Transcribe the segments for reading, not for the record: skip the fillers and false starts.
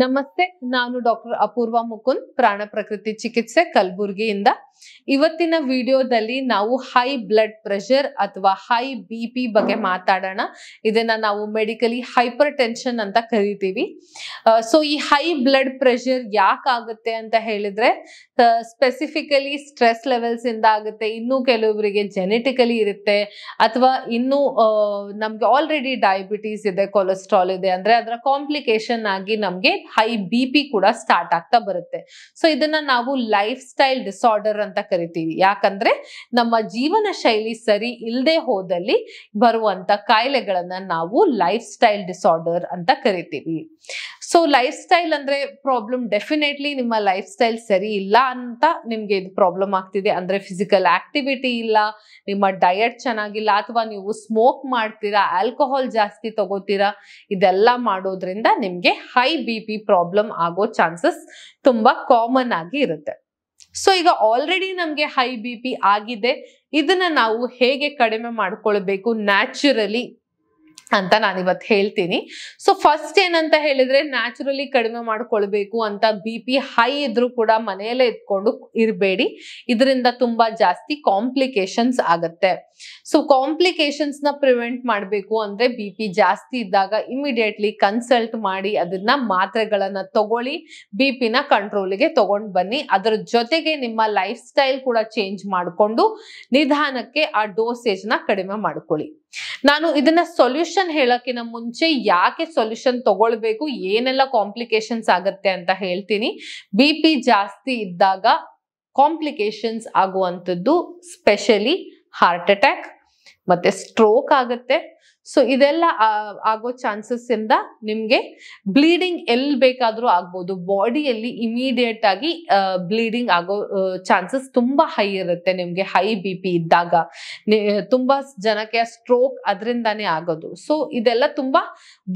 ನಮಸ್ತೆ, ನಾನು ಡಾಕ್ಟರ್ ಅಪೂರ್ವ ಮುಕುಂದ್, ಪ್ರಾಣ ಪ್ರಕೃತಿ ಚಿಕಿತ್ಸೆ ಕಲಬುರಗಿಯಿಂದ. ಇವತ್ತಿನ ವಿಡಿಯೋದಲ್ಲಿ ನಾವು ಹೈ ಬ್ಲಡ್ ಪ್ರೆಷರ್ ಅಥವಾ ಹೈ BP ಬಗ್ಗೆ ಮಾತಾಡೋಣ. ಇದನ್ನ ನಾವು ಮೆಡಿಕಲಿ ಹೈಪರ್ ಟೆನ್ಷನ್ ಅಂತ ಕರಿತೀವಿ. ಸೊ ಈ ಹೈ ಬ್ಲಡ್ ಪ್ರೆಷರ್ ಯಾಕಾಗುತ್ತೆ ಅಂತ ಹೇಳಿದ್ರೆ ಸ್ಪೆಸಿಫಿಕಲಿ ಸ್ಟ್ರೆಸ್ ಲೆವೆಲ್ಸ್ ಇಂದ ಆಗುತ್ತೆ, ಇನ್ನು ಕೆಲವರಿಗೆ ಜೆನೆಟಿಕಲಿ ಇರುತ್ತೆ, ಅಥವಾ ಇನ್ನು ನಮ್ಗೆ ಆಲ್ರೆಡಿ ಡಯಾಬಿಟೀಸ್ ಇದೆ, ಕೊಲೆಸ್ಟ್ರಾಲ್ ಇದೆ ಅಂದ್ರೆ ಅದರ ಕಾಂಪ್ಲಿಕೇಶನ್ ಆಗಿ ನಮ್ಗೆ ಹೈ BP ಕೂಡ ಸ್ಟಾರ್ಟ್ ಆಗ್ತಾ ಬರುತ್ತೆ. ಸೊ ಇದನ್ನ ನಾವು ಲೈಫ್ ಸ್ಟೈಲ್ ಡಿಸಾರ್ಡರ್ ಅಂತ ಕರಿತೀವಿ. ಯಾಕಂದ್ರೆ ನಮ್ಮ ಜೀವನ ಶೈಲಿ ಸರಿ ಇಲ್ಲದೆ ಹೋದಲ್ಲಿ ಬರುವಂತ ಕಾಯಿಲೆಗಳನ್ನ ನಾವು ಲೈಫ್ ಸ್ಟೈಲ್ ಡಿಸಾರ್ಡರ್ ಅಂತ ಕರಿತೀವಿ. ಸೊ ಲೈಫ್ ಸ್ಟೈಲ್ ಅಂದ್ರೆ ಪ್ರಾಬ್ಲಮ್, ಡೆಫಿನೆಟ್ಲಿ ನಿಮ್ಮ ಲೈಫ್ ಸ್ಟೈಲ್ ಸರಿ ಇಲ್ಲ ಅಂತ ನಿಮ್ಗೆ ಇದು ಪ್ರಾಬ್ಲಮ್ ಆಗ್ತಿದೆ ಅಂದ್ರೆ ಫಿಸಿಕಲ್ ಆಕ್ಟಿವಿಟಿ ಇಲ್ಲ, ನಿಮ್ಮ ಡಯಟ್ ಚೆನ್ನಾಗಿಲ್ಲ, ಅಥವಾ ನೀವು ಸ್ಮೋಕ್ ಮಾಡ್ತೀರಾ, ಆಲ್ಕೋಹಾಲ್ ಜಾಸ್ತಿ ತಗೋತೀರಾ, ಇದೆಲ್ಲ ಮಾಡೋದ್ರಿಂದ ನಿಮ್ಗೆ ಹೈ BP ಪ್ರಾಬ್ಲಮ್ ಆಗೋ ಚಾನ್ಸಸ್ ತುಂಬಾ ಕಾಮನ್ ಆಗಿ ಇರುತ್ತೆ. ಸೊ ಈಗ ಆಲ್ರೆಡಿ ನಮ್ಗೆ ಹೈ BP ಆಗಿದೆ, ಇದನ್ನ ನಾವು ಹೇಗೆ ಕಡಿಮೆ ಮಾಡ್ಕೊಳ್ಬೇಕು ನ್ಯಾಚುರಲಿ ಅಂತ ನಾನಿವತ್ತು ಹೇಳ್ತೀನಿ. ಸೊ ಫಸ್ಟ್ ಏನಂತ ಹೇಳಿದ್ರೆ, ನ್ಯಾಚುರಲಿ ಕಡಿಮೆ ಮಾಡ್ಕೊಳ್ಬೇಕು ಅಂತ BP ಹೈ ಇದ್ರೂ ಕೂಡ ಮನೆಯಲ್ಲೇ ಇದ್ಕೊಂಡು ಇರಬೇಡಿ, ಇದರಿಂದ ತುಂಬಾ ಜಾಸ್ತಿ ಕಾಂಪ್ಲಿಕೇಶನ್ಸ್ ಆಗತ್ತೆ. ಸೊ ಕಾಂಪ್ಲಿಕೇಶನ್ಸ್ ನ ಪ್ರಿವೆಂಟ್ ಮಾಡಬೇಕು ಅಂದ್ರೆ BP ಜಾಸ್ತಿ ಇದ್ದಾಗ ಇಮಿಡಿಯೇಟ್ಲಿ ಕನ್ಸಲ್ಟ್ ಮಾಡಿ ಅದನ್ನ ಮಾತ್ರೆಗಳನ್ನ ತಗೊಳ್ಳಿ, BP ನ ಕಂಟ್ರೋಲ್ಗೆ ತಗೊಂಡ್ ಬನ್ನಿ. ಅದರ ಜೊತೆಗೆ ನಿಮ್ಮ ಲೈಫ್ ಸ್ಟೈಲ್ ಕೂಡ ಚೇಂಜ್ ಮಾಡಿಕೊಂಡು ನಿಧಾನಕ್ಕೆ ಆ ಡೋಸೇಜ್ ನ ಕಡಿಮೆ ಮಾಡ್ಕೊಳ್ಳಿ. ನಾನು ಇದನ್ನ ಸೊಲ್ಯೂಷನ್ ಹೇಳಕ್ಕಿಂತ ಮುಂಚೆ ಯಾಕೆ ಸೊಲ್ಯೂಷನ್ ತಗೊಳ್ಬೇಕು, ಏನೆಲ್ಲ ಕಾಂಪ್ಲಿಕೇಶನ್ಸ್ ಆಗತ್ತೆ ಅಂತ ಹೇಳ್ತೀನಿ. BP ಜಾಸ್ತಿ ಇದ್ದಾಗ ಕಾಂಪ್ಲಿಕೇಶನ್ಸ್ ಆಗುವಂಥದ್ದು ಸ್ಪೆಷಲಿ ಹಾರ್ಟ್ ಅಟ್ಯಾಕ್ ಮತ್ತೆ ಸ್ಟ್ರೋಕ್ ಆಗುತ್ತೆ. ಸೊ ಇದೆಲ್ಲ ಆಗೋ ಚಾನ್ಸಸ್ ಇಂದ ನಿಮ್ಗೆ ಬ್ಲೀಡಿಂಗ್ ಎಲ್ಲಿ ಬೇಕಾದ್ರೂ ಆಗ್ಬೋದು, ಬಾಡಿಯಲ್ಲಿ ಇಮಿಡಿಯೇಟ್ ಆಗಿ ಬ್ಲೀಡಿಂಗ್ ಆಗೋ ಚಾನ್ಸಸ್ ತುಂಬಾ ಹೈ ಇರುತ್ತೆ. ನಿಮ್ಗೆ ಹೈ BP ಇದ್ದಾಗ ತುಂಬಾ ಜನಕ್ಕೆ ಸ್ಟ್ರೋಕ್ ಅದರಿಂದಾನೇ ಆಗೋದು. ಸೊ ಇದೆಲ್ಲ ತುಂಬಾ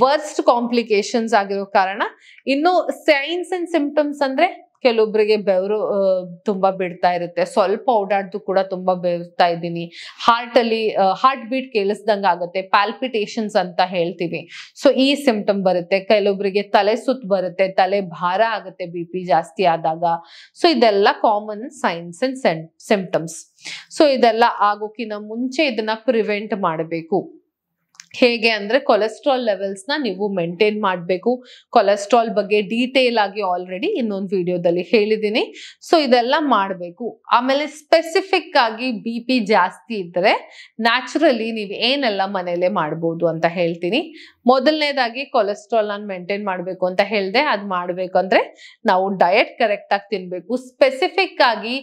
ವರ್ಸ್ಟ್ ಕಾಂಪ್ಲಿಕೇಶನ್ಸ್ ಆಗಿರೋ ಕಾರಣ. ಇನ್ನು ಸೈನ್ಸ್ ಅಂಡ್ ಸಿಂಪ್ಟಮ್ಸ್ ಅಂದ್ರೆ ಕೆಲವೊಬ್ಬರಿಗೆ ಬೆವರು ತುಂಬಾ ಬಿಡ್ತಾ ಇರುತ್ತೆ, ಸ್ವಲ್ಪ ಓಡಾಡ್ದು ಕೂಡ ತುಂಬಾ ಬೆವರ್ತಾ ಇದ್ದೀನಿ, ಹಾರ್ಟ್ ಬೀಟ್ ಕೇಳಿಸ್ದಂಗ ಆಗುತ್ತೆ, ಪ್ಯಾಲ್ಪಿಟೇಷನ್ಸ್ ಅಂತ ಹೇಳ್ತೀವಿ. ಸೊ ಈ ಸಿಂಪ್ಟಮ್ ಬರುತ್ತೆ. ಕೆಲವೊಬ್ಬರಿಗೆ ತಲೆ ಸುತ್ತು ಬರುತ್ತೆ, ತಲೆ ಭಾರ ಆಗುತ್ತೆ BP ಜಾಸ್ತಿ ಆದಾಗ. ಸೊ ಇದೆಲ್ಲ common science and symptoms. So ಇದೆಲ್ಲ ಆಗೋಕ್ಕಿಂತ ಮುಂಚೆ ಇದನ್ನ ಪ್ರಿವೆಂಟ್ ಮಾಡಬೇಕು. ಹೇಗೆ ಅಂದ್ರೆ ಕೊಲೆಸ್ಟ್ರಾಲ್ ಲೆವೆಲ್ಸ್ ನ ನೀವು ಮೇಂಟೈನ್ ಮಾಡಬೇಕು. ಕೊಲೆಸ್ಟ್ರಾಲ್ ಬಗ್ಗೆ ಡೀಟೇಲ್ ಆಗಿ ಆಲ್ರೆಡಿ ಇನ್ನೊಂದು ವಿಡಿಯೋದಲ್ಲಿ ಹೇಳಿದ್ದೀನಿ. ಸೊ ಇದೆಲ್ಲ ಮಾಡಬೇಕು. ಆಮೇಲೆ ಸ್ಪೆಸಿಫಿಕ್ ಆಗಿ BP ಜಾಸ್ತಿ ಇದ್ರೆ ನ್ಯಾಚುರಲಿ ನೀವು ಏನೆಲ್ಲ ಮನೇಲೆ ಮಾಡ್ಬೋದು ಅಂತ ಹೇಳ್ತೀನಿ. ಮೊದಲನೇದಾಗಿ ಕೊಲೆಸ್ಟ್ರಾಲ್ ನಾನು ಮೇಂಟೈನ್ ಮಾಡಬೇಕು ಅಂತ ಹೇಳಿದೆ. ಅದು ಮಾಡ್ಬೇಕಂದ್ರೆ ನಾವು ಡಯಟ್ ಕರೆಕ್ಟ್ ಆಗಿ ತಿನ್ಬೇಕು. ಸ್ಪೆಸಿಫಿಕ್ ಆಗಿ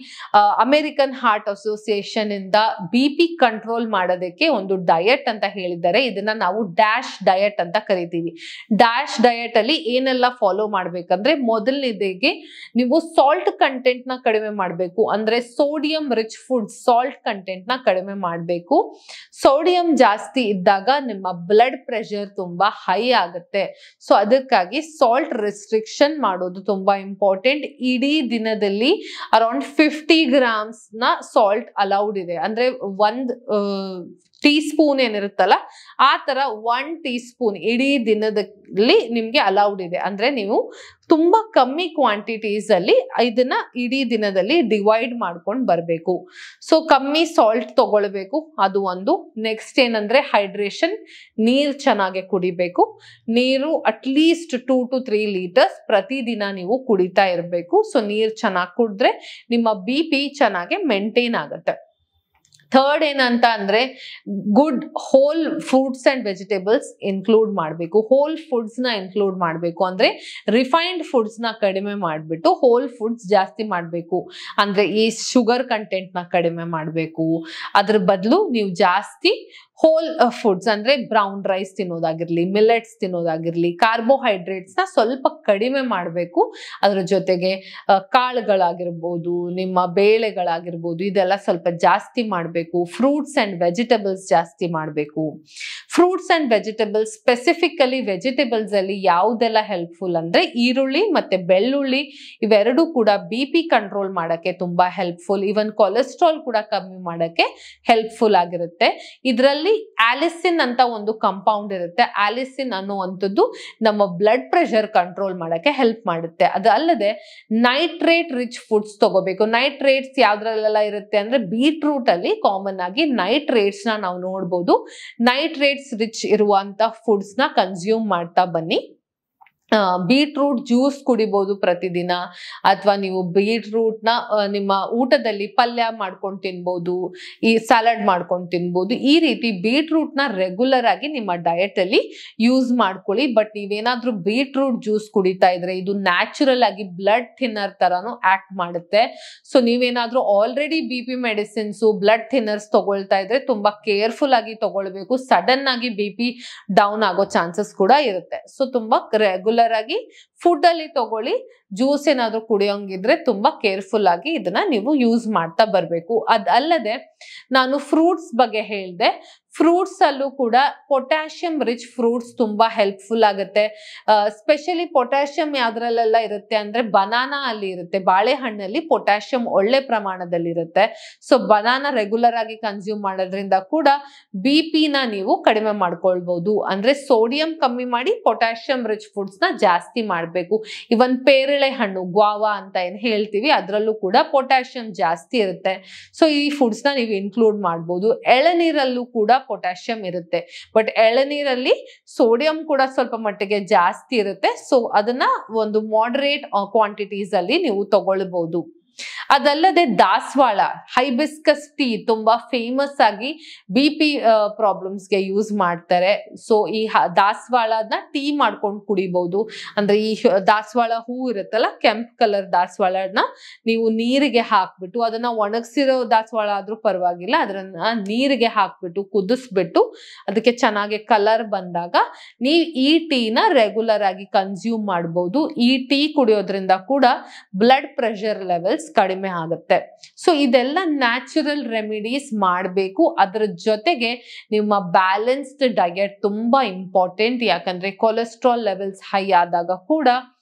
ಅಮೆರಿಕನ್ ಹಾರ್ಟ್ ಅಸೋಸಿಯೇಷನ್ ಇಂದ BP ಕಂಟ್ರೋಲ್ ಮಾಡೋದಕ್ಕೆ ಒಂದು ಡಯಟ್ ಅಂತ ಹೇಳಿದ್ದಾರೆ. ಇದನ್ನ ನಾವು ಡ್ಯಾಶ್ ಡಯಟ್ ಅಂತ ಕರಿತೀವಿ. ಡ್ಯಾಶ್ ಡಯಟ್ ಅಲ್ಲಿ ಏನೆಲ್ಲ ಫಾಲೋ ಮಾಡ್ಬೇಕಂದ್ರೆ, ಮೊದಲನೇದಾಗಿ ನೀವು ಸಾಲ್ಟ್ ಕಂಟೆಂಟ್ ನ ಕಡಿಮೆ ಮಾಡಬೇಕು. ಅಂದ್ರೆ sodium rich food, salt content ನ ಕಡಿಮೆ ಮಾಡಬೇಕು. ಸೋಡಿಯಂ ಜಾಸ್ತಿ ಇದ್ದಾಗ ನಿಮ್ಮ ಬ್ಲಡ್ ಪ್ರೆಷರ್ ತುಂಬಾ ಹೈ ಆಗುತ್ತೆ. ಸೊ ಅದಕ್ಕಾಗಿ ಸಾಲ್ಟ್ ರೆಸ್ಟ್ರಿಕ್ಷನ್ ಮಾಡೋದು ತುಂಬಾ ಇಂಪಾರ್ಟೆಂಟ್. ಇಡೀ ದಿನದಲ್ಲಿ ಅರೌಂಡ್ 50 grams ನ ಸಾಲ್ಟ್ ಅಲೌಡ್ ಇದೆ. ಅಂದ್ರೆ 1 ಟೀಸ್ಪೂನ್ ಏನಿರುತ್ತಲ್ಲ ಆ ತರ 1 ಟೀಸ್ಪೂನ್ ಇಡೀ ದಿನದಲ್ಲಿ ನಿಮ್ಗೆ ಅಲೌಡ್ ಇದೆ. ಅಂದ್ರೆ ನೀವು ತುಂಬಾ ಕಮ್ಮಿ ಕ್ವಾಂಟಿಟೀಸ್ ಅಲ್ಲಿ ಇದನ್ನ ಇಡೀ ದಿನದಲ್ಲಿ ಡಿವೈಡ್ ಮಾಡ್ಕೊಂಡು ಬರ್ಬೇಕು. ಸೊ ಕಮ್ಮಿ ಸಾಲ್ಟ್ ತಗೊಳ್ಬೇಕು, ಅದು ಒಂದು. ನೆಕ್ಸ್ಟ್ ಏನಂದ್ರೆ ಹೈಡ್ರೇಷನ್, ನೀರ್ ಚೆನ್ನಾಗಿ ಕುಡಿಬೇಕು. ನೀರು ಅಟ್ಲೀಸ್ಟ್ 2 to 3 ಲೀಟರ್ಸ್ ಪ್ರತಿದಿನ ನೀವು ಕುಡಿತಾ ಇರಬೇಕು. ಸೊ ನೀರ್ ಚೆನ್ನಾಗಿ ಕುಡಿದ್ರೆ ನಿಮ್ಮ BP ಚೆನ್ನಾಗಿ ಮೇಂಟೈನ್ ಆಗುತ್ತೆ. ಥರ್ಡ್ ಏನಂತ ಅಂದ್ರೆ, good whole fruits and vegetables include ಮಾಡಬೇಕು. ಹೋಲ್ ಫುಡ್ಸ್ ನ ಇನ್ಕ್ಲೂಡ್ ಮಾಡಬೇಕು. ಅಂದ್ರೆ ರಿಫೈನ್ಡ್ ಫುಡ್ಸ್ ನ ಕಡಿಮೆ ಮಾಡ್ಬಿಟ್ಟು ಹೋಲ್ ಫುಡ್ಸ್ ಜಾಸ್ತಿ ಮಾಡಬೇಕು. ಅಂದ್ರೆ ಈ ಶುಗರ್ ಕಂಟೆಂಟ್ ನ ಕಡಿಮೆ ಮಾಡಬೇಕು. ಅದ್ರ ಬದಲು ನೀವು ಜಾಸ್ತಿ ಹೋಲ್ ಫುಡ್ಸ್ ಅಂದ್ರೆ ಬ್ರೌನ್ ರೈಸ್ ತಿನ್ನೋದಾಗಿರ್ಲಿ, ಮಿಲೆಟ್ಸ್ ತಿನ್ನೋದಾಗಿರ್ಲಿ, ಕಾರ್ಬೋಹೈಡ್ರೇಟ್ಸ್ ನ ಸ್ವಲ್ಪ ಕಡಿಮೆ ಮಾಡಬೇಕು. ಅದ್ರ ಜೊತೆಗೆ ಕಾಳುಗಳಾಗಿರ್ಬೋದು, ನಿಮ್ಮ ಬೇಳೆಗಳಾಗಿರ್ಬೋದು, ಇದೆಲ್ಲ ಸ್ವಲ್ಪ ಜಾಸ್ತಿ ಮಾಡಬೇಕು. ಫ್ರೂಟ್ಸ್ ಅಂಡ್ ವೆಜಿಟೇಬಲ್ಸ್ ಜಾಸ್ತಿ ಮಾಡಬೇಕು. Fruits and vegetables, specifically vegetables ಅಲ್ಲಿ ಯಾವುದೆಲ್ಲ ಹೆಲ್ಪ್ಫುಲ್ ಅಂದ್ರೆ ಈರುಳ್ಳಿ ಮತ್ತೆ ಬೆಳ್ಳುಳ್ಳಿ, ಇವೆರಡೂ ಕೂಡ BP ಕಂಟ್ರೋಲ್ ಮಾಡಕ್ಕೆ ತುಂಬಾ ಹೆಲ್ಪ್ಫುಲ್. ಇವನ್ ಕೊಲೆಸ್ಟ್ರಾಲ್ ಕೂಡ ಕಮ್ಮಿ ಮಾಡಕ್ಕೆ ಹೆಲ್ಪ್ಫುಲ್ ಆಗಿರುತ್ತೆ. ಇದರಲ್ಲಿ ಆಲಿಸಿನ್ ಅಂತ ಒಂದು ಕಾಂಪೌಂಡ್ ಇರುತ್ತೆ. ಆಲಿಸಿನ್ ಅನ್ನುವಂಥದ್ದು ನಮ್ಮ ಬ್ಲಡ್ ಪ್ರೆಷರ್ ಕಂಟ್ರೋಲ್ ಮಾಡಕ್ಕೆ ಹೆಲ್ಪ್ ಮಾಡುತ್ತೆ. ಅದು ಅಲ್ಲದೆ ನೈಟ್ರೇಟ್ ರಿಚ್ ಫುಡ್ಸ್ ತಗೋಬೇಕು. ನೈಟ್ರೇಟ್ಸ್ ಯಾವ್ದ್ರಲ್ಲೆಲ್ಲ ಇರುತ್ತೆ ಅಂದ್ರೆ ಬೀಟ್ರೂಟ್ ಅಲ್ಲಿ ಕಾಮನ್ ಆಗಿ ನೈಟ್ರೇಟ್ಸ್ ನಾವು ನೋಡ್ಬೋದು. ನೈಟ್ರೇಟ್ಸ್ ರಿಚ್ ಇರುವಂತ ಫುಡ್ಸ್ ನ ಕನ್ಸ್ಯೂಮ್ ಮಾಡ್ತಾ ಬನ್ನಿ. ಬೀಟ್ರೂಟ್ ಜ್ಯೂಸ್ ಕುಡಿಬಹುದು ಪ್ರತಿದಿನ, ಅಥವಾ ನೀವು ಬೀಟ್ರೂಟ್ ನ ನಿಮ್ಮ ಊಟದಲ್ಲಿ ಪಲ್ಯ ಮಾಡ್ಕೊಂಡು ತಿನ್ಬಹುದು, ಈ ಸಲಾಡ್ ಮಾಡ್ಕೊಂಡು ತಿನ್ಬಹುದು. ಈ ರೀತಿ ಬೀಟ್ರೂಟ್ ನ ರೆಗ್ಯುಲರ್ ಆಗಿ ನಿಮ್ಮ ಡಯಟ್ ಅಲ್ಲಿ ಯೂಸ್ ಮಾಡ್ಕೊಳ್ಳಿ. ಬಟ್ ನೀವೇನಾದ್ರೂ ಬೀಟ್ರೂಟ್ ಜ್ಯೂಸ್ ಕುಡಿತಾ ಇದ್ರೆ ಇದು ನ್ಯಾಚುರಲ್ ಆಗಿ ಬ್ಲಡ್ ಥಿನ್ನರ್ ತರಾನು ಆಕ್ಟ್ ಮಾಡುತ್ತೆ. ಸೊ ನೀವೇನಾದ್ರೂ already BP medicines, blood thinners ತಗೊಳ್ತಾ ಇದ್ರೆ ತುಂಬಾ ಕೇರ್ಫುಲ್ ಆಗಿ ತಗೊಳ್ಬೇಕು. ಸಡನ್ ಆಗಿ BP ಡೌನ್ ಆಗೋ ಚಾನ್ಸಸ್ ಕೂಡ ಇರುತ್ತೆ. ಸೊ ತುಂಬಾ ರೆಗ್ಯುಲರ್ ಆಗಿ ಫುಡ್ ಅಲ್ಲಿ ತಗೊಳ್ಳಿ. ಜ್ಯೂಸ್ ಏನಾದ್ರೂ ಕುಡಿಯೋಂಗಿದ್ರೆ ತುಂಬಾ ಕೇರ್ಫುಲ್ ಆಗಿ ಇದನ್ನ ನೀವು ಯೂಸ್ ಮಾಡ್ತಾ ಬರ್ಬೇಕು. ಅದಲ್ಲದೆ ನಾನು ಫ್ರೂಟ್ಸ್ ಬಗ್ಗೆ ಹೇಳಿದೆ. ಫ್ರೂಟ್ಸ್ ಅಲ್ಲೂ ಕೂಡ ಪೊಟ್ಯಾಷಿಯಂ ರಿಚ್ ಫ್ರೂಟ್ಸ್ ತುಂಬಾ ಹೆಲ್ಪ್ಫುಲ್ ಆಗುತ್ತೆ. ಸ್ಪೆಷಲಿ ಪೊಟ್ಯಾಷಿಯಂ ಯಾವ್ದ್ರಲ್ಲೆಲ್ಲ ಇರುತ್ತೆ ಅಂದ್ರೆ ಬನಾನಾ ಅಲ್ಲಿ ಇರುತ್ತೆ. ಬಾಳೆಹಣ್ಣಲ್ಲಿ ಪೊಟ್ಯಾಷಿಯಂ ಒಳ್ಳೆ ಪ್ರಮಾಣದಲ್ಲಿ ಇರುತ್ತೆ. ಸೊ ಬನಾನಾ ರೆಗ್ಯುಲರ್ ಆಗಿ ಕನ್ಸ್ಯೂಮ್ ಮಾಡೋದ್ರಿಂದ ಕೂಡ BP ನ ನೀವು ಕಡಿಮೆ ಮಾಡ್ಕೊಳ್ಬಹುದು. ಅಂದ್ರೆ ಸೋಡಿಯಂ ಕಮ್ಮಿ ಮಾಡಿ ಪೊಟ್ಯಾಷಿಯಂ ರಿಚ್ ಫುಡ್ಸ್ ನ ಜಾಸ್ತಿ ಮಾಡ್ಬೇಕು. ಇವನ್ ಪೇರಳೆ ಹಣ್ಣು, ಗ್ವಾವಾ ಅಂತ ಏನ್ ಹೇಳ್ತೀವಿ, ಅದ್ರಲ್ಲೂ ಕೂಡ ಪೊಟ್ಯಾಷಿಯಂ ಜಾಸ್ತಿ ಇರುತ್ತೆ. ಸೊ ಈ ಫುಡ್ಸ್ ನ ನೀವು ಇನ್ಕ್ಲೂಡ್ ಮಾಡ್ಬೋದು. ಎಳನೀರಲ್ಲೂ ಕೂಡ ಪೊಟ್ಯಾಷಿಯಂ ಇರುತ್ತೆ. ಬಟ್ ಎಳನೀರಲ್ಲಿ ಸೋಡಿಯಂ ಕೂಡ ಸ್ವಲ್ಪ ಮಟ್ಟಿಗೆ ಜಾಸ್ತಿ ಇರುತ್ತೆ. ಸೊ ಅದನ್ನ ಒಂದು ಮಾಡರೇಟ್ ಕ್ವಾಂಟಿಟೀಸ್ ಅಲ್ಲಿ ನೀವು ತಗೊಳ್ಬಹುದು. ಅದಲ್ಲದೆ ದಾಸವಾಳ, ಹೈಬಿಸ್ಕಸ್ ಟೀ ತುಂಬಾ ಫೇಮಸ್ ಆಗಿ BP ಪ್ರಾಬ್ಲಮ್ಸ್ಗೆ ಯೂಸ್ ಮಾಡ್ತಾರೆ. ಸೊ ಈ ದಾಸವಾಳನ ಟೀ ಮಾಡ್ಕೊಂಡು ಕುಡಿಬಹುದು. ಅಂದ್ರೆ ಈ ದಾಸವಾಳ ಹೂ ಇರುತ್ತಲ್ಲ, ಕೆಂಪ್ ಕಲರ್ ದಾಸವಾಳನ ನೀವು ನೀರಿಗೆ ಹಾಕ್ಬಿಟ್ಟು, ಅದನ್ನ ಒಣಗಿಸಿರೋ ದಾಸವಾಳ ಆದ್ರೂ ಪರವಾಗಿಲ್ಲ, ಅದನ್ನ ನೀರಿಗೆ ಹಾಕ್ಬಿಟ್ಟು ಕುದಿಸ್ಬಿಟ್ಟು ಅದಕ್ಕೆ ಚೆನ್ನಾಗಿ ಕಲರ್ ಬಂದಾಗ ನೀವು ಈ ಟೀನ ರೆಗ್ಯುಲರ್ ಆಗಿ ಕನ್ಸ್ಯೂಮ್ ಮಾಡಬಹುದು. ಈ ಟೀ ಕುಡಿಯೋದ್ರಿಂದ ಕೂಡ ಬ್ಲಡ್ ಪ್ರೆಷರ್ ಲೆವೆಲ್ಸ್ ಕಡಿಮೆ ಆಗುತ್ತೆ. ಸೊ ಇದೆಲ್ಲ ನ್ಯಾಚುರಲ್ ರೆಮಿಡೀಸ್ ಮಾಡಬೇಕು. ಅದರ ಜೊತೆಗೆ ನಿಮ್ಮ ಬ್ಯಾಲೆನ್ಸ್ಡ್ ಡಯಟ್ ತುಂಬಾ ಇಂಪಾರ್ಟೆಂಟ್. ಯಾಕಂದ್ರೆ ಕೊಲೆಸ್ಟ್ರಾಲ್ ಲೆವೆಲ್ಸ್ ಹೈ ಆದಾಗ ಕೂಡ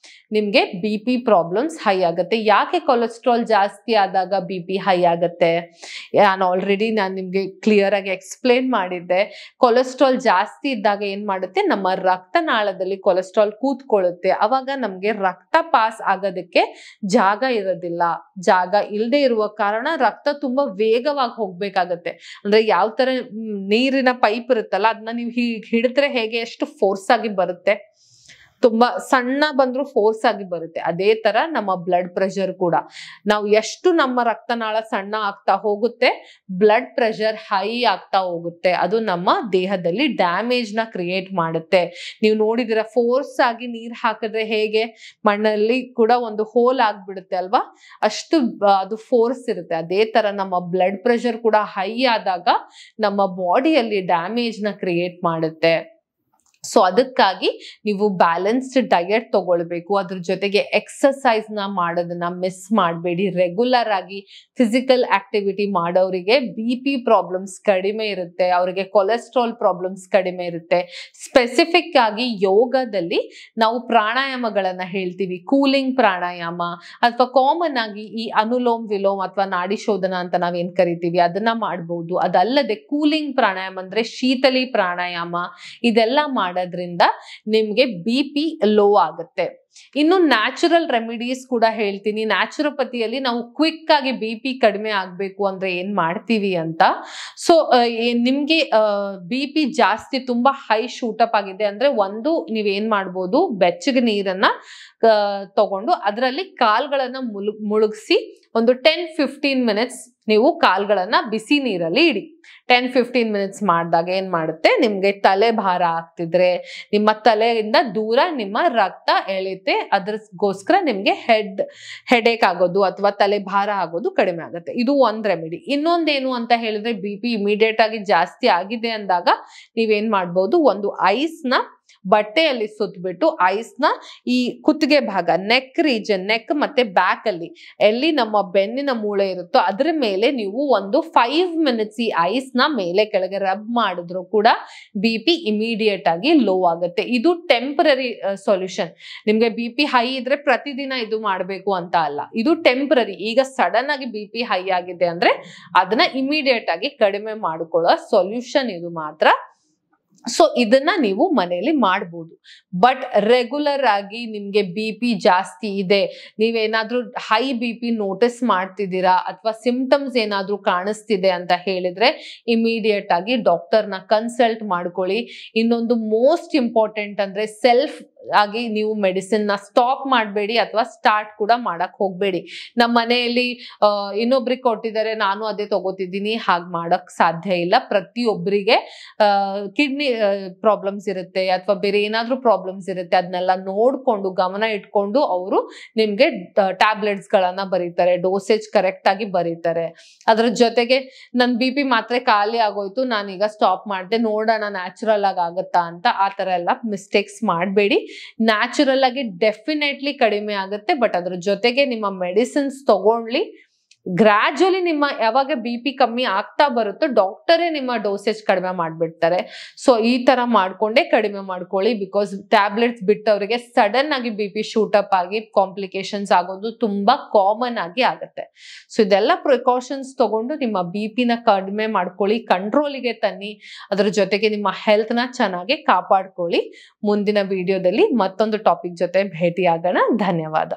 ನಿಮ್ಗೆ BP ಪ್ರಾಬ್ಲಮ್ಸ್ ಹೈ ಆಗುತ್ತೆ. ಯಾಕೆ ಕೊಲೆಸ್ಟ್ರಾಲ್ ಜಾಸ್ತಿ ಆದಾಗ BP ಹೈ ಆಗುತ್ತೆ? ನಾನು ನಿಮ್ಗೆ ಕ್ಲಿಯರ್ ಆಗಿ ಎಕ್ಸ್ಪ್ಲೇನ್ ಮಾಡಿದ್ದೆ. ಕೊಲೆಸ್ಟ್ರಾಲ್ ಜಾಸ್ತಿ ಇದ್ದಾಗ ಏನ್ ಮಾಡುತ್ತೆ, ನಮ್ಮ ರಕ್ತನಾಳದಲ್ಲಿ ಕೊಲೆಸ್ಟ್ರಾಲ್ ಕೂತ್ಕೊಳ್ಳುತ್ತೆ. ಅವಾಗ ನಮ್ಗೆ ರಕ್ತ ಪಾಸ್ ಆಗೋದಕ್ಕೆ ಜಾಗ ಇರೋದಿಲ್ಲ. ಜಾಗ ಇಲ್ಲದೆ ಇರುವ ಕಾರಣ ರಕ್ತ ತುಂಬಾ ವೇಗವಾಗಿ ಹೋಗ್ಬೇಕಾಗತ್ತೆ. ಅಂದ್ರೆ ಯಾವ ತರ ನೀರಿನ ಪೈಪ್ ಇರುತ್ತಲ್ಲ, ಅದನ್ನ ನೀವು ಹಿಡಿದ್ರೆ ಹೇಗೆ ಎಷ್ಟು ಫೋರ್ಸ್ ಆಗಿ ಬರುತ್ತೆ, ತುಂಬಾ ಸಣ್ಣ ಬಂದ್ರು ಫೋರ್ಸ್ ಆಗಿ ಬರುತ್ತೆ. ಅದೇ ತರ ನಮ್ಮ ಬ್ಲಡ್ ಪ್ರೆಷರ್ ಕೂಡ, ನಾವು ಎಷ್ಟು ನಮ್ಮ ರಕ್ತನಾಳ ಸಣ್ಣ ಆಗ್ತಾ ಹೋಗುತ್ತೆ, ಬ್ಲಡ್ ಪ್ರೆಷರ್ ಹೈ ಆಗ್ತಾ ಹೋಗುತ್ತೆ. ಅದು ನಮ್ಮ ದೇಹದಲ್ಲಿ ಡ್ಯಾಮೇಜ್ ನ ಕ್ರಿಯೇಟ್ ಮಾಡುತ್ತೆ. ನೀವು ನೋಡಿದಿರ, ಫೋರ್ಸ್ ಆಗಿ ನೀರ್ ಹಾಕಿದ್ರೆ ಹೇಗೆ ಮಣ್ಣಲ್ಲಿ ಕೂಡ ಒಂದು ಹೋಲ್ ಆಗ್ಬಿಡುತ್ತೆ ಅಲ್ವಾ, ಅಷ್ಟು ಅದು ಫೋರ್ಸ್ ಇರುತ್ತೆ. ಅದೇ ತರ ನಮ್ಮ ಬ್ಲಡ್ ಪ್ರೆಷರ್ ಕೂಡ ಹೈ ಆದಾಗ ನಮ್ಮ ಬಾಡಿಯಲ್ಲಿ ಡ್ಯಾಮೇಜ್ ನ ಕ್ರಿಯೇಟ್ ಮಾಡುತ್ತೆ. ಸೊ ಅದಕ್ಕಾಗಿ ನೀವು ಬ್ಯಾಲೆನ್ಸ್ಡ್ ಡಯಟ್ ತಗೊಳ್ಬೇಕು. ಅದ್ರ ಜೊತೆಗೆ ಎಕ್ಸರ್ಸೈಸ್ ನ ಮಾಡೋದನ್ನ ಮಿಸ್ ಮಾಡಬೇಡಿ. ರೆಗ್ಯುಲರ್ ಆಗಿ ಫಿಸಿಕಲ್ ಆಕ್ಟಿವಿಟಿ ಮಾಡೋರಿಗೆ BP ಪ್ರಾಬ್ಲಮ್ಸ್ ಕಡಿಮೆ ಇರುತ್ತೆ, ಅವರಿಗೆ ಕೊಲೆಸ್ಟ್ರಾಲ್ ಪ್ರಾಬ್ಲಮ್ಸ್ ಕಡಿಮೆ ಇರುತ್ತೆ. ಸ್ಪೆಸಿಫಿಕ್ ಆಗಿ ಯೋಗದಲ್ಲಿ ನಾವು ಪ್ರಾಣಾಯಾಮಗಳನ್ನ ಹೇಳ್ತೀವಿ. ಕೂಲಿಂಗ್ ಪ್ರಾಣಾಯಾಮ ಅಥವಾ ಕಾಮನ್ ಆಗಿ ಈ ಅನುಲೋಮ್ ವಿಲೋಮ್ ಅಥವಾ ನಾಡಿ ಶೋಧನ ಅಂತ ನಾವೇನ್ ಕರಿತೀವಿ, ಅದನ್ನ ಮಾಡಬಹುದು. ಅದಲ್ಲದೆ ಕೂಲಿಂಗ್ ಪ್ರಾಣಾಯಾಮ ಅಂದ್ರೆ ಶೀತಲಿ ಪ್ರಾಣಾಯಾಮ, ಇದೆಲ್ಲ ಮಾಡೋದ್ರಿಂದ ನಿಮ್ಗೆ BP ಲೋ ಆಗುತ್ತೆ. ಇನ್ನು ನ್ಯಾಚುರಲ್ ರೆಮಿಡೀಸ್ ಕೂಡ ಹೇಳ್ತೀನಿ. ನ್ಯಾಚುರೋಪತಿಯಲ್ಲಿ ನಾವು ಕ್ವಿಕ್ ಆಗಿ BP ಕಡಿಮೆ ಆಗ್ಬೇಕು ಅಂದ್ರೆ ಏನ್ ಮಾಡ್ತೀವಿ ಅಂತ. ಸೊ ನಿಮ್ಗೆ BP ಜಾಸ್ತಿ ತುಂಬಾ ಹೈ ಶೂಟಪ್ ಆಗಿದೆ ಅಂದ್ರೆ ಒಂದು ನೀವೇನ್ ಮಾಡ್ಬೋದು, ಬೆಚ್ಚಗೆ ನೀರನ್ನ ತಗೊಂಡು ಅದರಲ್ಲಿ ಕಾಲ್ಗಳನ್ನ ಮುಳುಗಿಸಿ ಒಂದು 10-15 ಮಿನಿಟ್ಸ್ ನೀವು ಕಾಲ್ಗಳನ್ನ ಬಿಸಿ ನೀರಲ್ಲಿ ಇಡಿ. 10-15 ಮಿನಿಟ್ಸ್ ಮಾಡಿದಾಗ ಏನ್ ಮಾಡುತ್ತೆ, ನಿಮ್ಗೆ ತಲೆ ಭಾರ ಆಗ್ತಿದ್ರೆ, ನಿಮ್ಮ ತಲೆಯಿಂದ ದೂರ ನಿಮ್ಮ ರಕ್ತ ಎಳೆಯುತ್ತೆ. ಅದ್ರಗೋಸ್ಕರ ನಿಮ್ಗೆ ಹೆಡೇಕ್ ಆಗೋದು ಅಥವಾ ತಲೆ ಭಾರ ಆಗೋದು ಕಡಿಮೆ ಆಗುತ್ತೆ. ಇದು ಒಂದ್ ರೆಮಿಡಿ. ಇನ್ನೊಂದೇನು ಅಂತ ಹೇಳಿದ್ರೆ, BP ಇಮಿಡಿಯೇಟ್ ಆಗಿ ಜಾಸ್ತಿ ಆಗಿದೆ ಅಂದಾಗ ನೀವೇನ್ ಮಾಡ್ಬೋದು, ಒಂದು ಐಸ್ ನ ಬಟ್ಟೆಯಲ್ಲಿ ಸುತ್ತಬಿಟ್ಟು ಐಸ್ ನ ಈ ಕುತ್ತಿಗೆ ಭಾಗ ನೆಕ್ ರೀಜನ್, ನೆಕ್ ಮತ್ತೆ ಬ್ಯಾಕ್ ಅಲ್ಲಿ ಎಲ್ಲಿ ನಮ್ಮ ಬೆನ್ನಿನ ಮೂಳೆ ಇರುತ್ತೋ ಅದ್ರ ಮೇಲೆ ನೀವು ಒಂದು 5 ಮಿನಿಟ್ಸ್ ಈ ಐಸ್ ನ ಮೇಲೆ ಕೆಳಗೆ ರಬ್ ಮಾಡಿದ್ರು ಕೂಡ BP ಇಮಿಡಿಯೇಟ್ ಆಗಿ ಲೋ ಆಗುತ್ತೆ. ಇದು ಟೆಂಪರರಿ ಸೊಲ್ಯೂಷನ್. ನಿಮ್ಗೆ BP ಹೈ ಇದ್ರೆ ಪ್ರತಿದಿನ ಇದು ಮಾಡ್ಬೇಕು ಅಂತ ಅಲ್ಲ, ಇದು ಟೆಂಪರರಿ. ಈಗ ಸಡನ್ ಆಗಿ BP ಹೈ ಆಗಿದೆ ಅಂದ್ರೆ ಅದನ್ನ ಇಮಿಡಿಯೇಟ್ ಆಗಿ ಕಡಿಮೆ ಮಾಡ್ಕೊಳ್ಳೋ ಸೊಲ್ಯೂಷನ್ ಇದು ಮಾತ್ರ. ಸೊ ಇದನ್ನ ನೀವು ಮನೆಯಲ್ಲಿ ಮಾಡಬಹುದು. ಬಟ್ ರೆಗ್ಯುಲರ್ ಆಗಿ ನಿಮ್ಗೆ BP ಜಾಸ್ತಿ ಇದೆ, ನೀವೇನಾದ್ರೂ ಹೈ BP ನೋಟಿಸ್ ಮಾಡ್ತಿದ್ದೀರಾ ಅಥವಾ ಸಿಂಪ್ಟಮ್ಸ್ ಏನಾದ್ರೂ ಕಾಣಿಸ್ತಿದೆ ಅಂತ ಹೇಳಿದ್ರೆ ಇಮಿಡಿಯೇಟ್ ಆಗಿ ಡಾಕ್ಟರ್ನ ಕನ್ಸಲ್ಟ್ ಮಾಡ್ಕೊಳ್ಳಿ. ಇನ್ನೊಂದು ಮೋಸ್ಟ್ ಇಂಪಾರ್ಟೆಂಟ್ ಅಂದ್ರೆ ಸೆಲ್ಫ್ ಆಗಿ ನೀವು ಮೆಡಿಸಿನ್ ನ ಸ್ಟಾಪ್ ಮಾಡಬೇಡಿ ಅಥವಾ ಸ್ಟಾರ್ಟ್ ಕೂಡ ಮಾಡಕ್ ಹೋಗ್ಬೇಡಿ. ನಮ್ಮ ಮನೆಯಲ್ಲಿ ಇನ್ನೊಬ್ರಿಗೆ ಕೊಟ್ಟಿದ್ದಾರೆ ನಾನು ಅದೇ ತಗೋತಿದ್ದೀನಿ, ಹಾಗೆ ಮಾಡಕ್ ಸಾಧ್ಯ ಇಲ್ಲ. ಪ್ರತಿಯೊಬ್ಬರಿಗೆ ಕಿಡ್ನಿ ಪ್ರಾಬ್ಲಮ್ಸ್ ಇರುತ್ತೆ ಅಥವಾ ಬೇರೆ ಏನಾದ್ರೂ ಪ್ರಾಬ್ಲಮ್ಸ್ ಇರುತ್ತೆ, ಅದನ್ನೆಲ್ಲ ನೋಡ್ಕೊಂಡು ಗಮನ ಇಟ್ಕೊಂಡು ಅವರು ನಿಮ್ಗೆ ಟ್ಯಾಬ್ಲೆಟ್ಸ್ ಗಳನ್ನ ಬರೀತಾರೆ, ಡೋಸೇಜ್ ಕರೆಕ್ಟ್ ಆಗಿ ಬರೀತಾರೆ. ಅದ್ರ ಜೊತೆಗೆ ನನ್ BP ಮಾತ್ರೆ ಖಾಲಿ ಆಗೋಯ್ತು, ನಾನೀಗ ಸ್ಟಾಪ್ ಮಾಡಿದೆ, ನೋಡೋಣ ನ್ಯಾಚುರಲ್ ಆಗಿ ಆಗತ್ತಾ ಅಂತ ಆ ತರ ಎಲ್ಲ ಮಿಸ್ಟೇಕ್ಸ್ ಮಾಡಬೇಡಿ. ನ್ಯಾಚುರಲ್ ಆಗಿ ಡೆಫಿನೆಟ್ಲಿ ಕಡಿಮೆ ಆಗುತ್ತೆ. ಬಟ್ ಅದ್ರ ಜೊತೆಗೆ ನಿಮ್ಮ ಮೆಡಿಸಿನ್ಸ್ ತಗೊಳ್ಳಿ. ಗ್ರಾಜುಯಲಿ ನಿಮ್ಮ ಯಾವಾಗ BP ಕಮ್ಮಿ ಆಗ್ತಾ ಬರುತ್ತೋ ಡಾಕ್ಟರೇ ನಿಮ್ಮ ಡೋಸೇಜ್ ಕಡಿಮೆ ಮಾಡ್ಬಿಡ್ತಾರೆ. ಸೊ ಈ ತರ ಮಾಡ್ಕೊಂಡೇ ಕಡಿಮೆ ಮಾಡ್ಕೊಳ್ಳಿ. ಬಿಕಾಸ್ ಟ್ಯಾಬ್ಲೆಟ್ಸ್ ಬಿಟ್ಟವರಿಗೆ ಸಡನ್ ಆಗಿ BP ಶೂಟಪ್ ಆಗಿ ಕಾಂಪ್ಲಿಕೇಶನ್ಸ್ ಆಗೋದು ತುಂಬಾ ಕಾಮನ್ ಆಗಿ ಆಗುತ್ತೆ. ಸೊ ಇದೆಲ್ಲ ಪ್ರಿಕಾಷನ್ಸ್ ತಗೊಂಡು ನಿಮ್ಮ BP ನ ಕಡಿಮೆ ಮಾಡ್ಕೊಳ್ಳಿ, ಕಂಟ್ರೋಲಿಗೆ ತನ್ನಿ. ಅದ್ರ ಜೊತೆಗೆ ನಿಮ್ಮ ಹೆಲ್ತ್ ನ ಚೆನ್ನಾಗಿ ಕಾಪಾಡ್ಕೊಳ್ಳಿ. ಮುಂದಿನ ವಿಡಿಯೋದಲ್ಲಿ ಮತ್ತೊಂದು ಟಾಪಿಕ್ ಜೊತೆ ಭೇಟಿಯಾಗೋಣ. ಧನ್ಯವಾದ.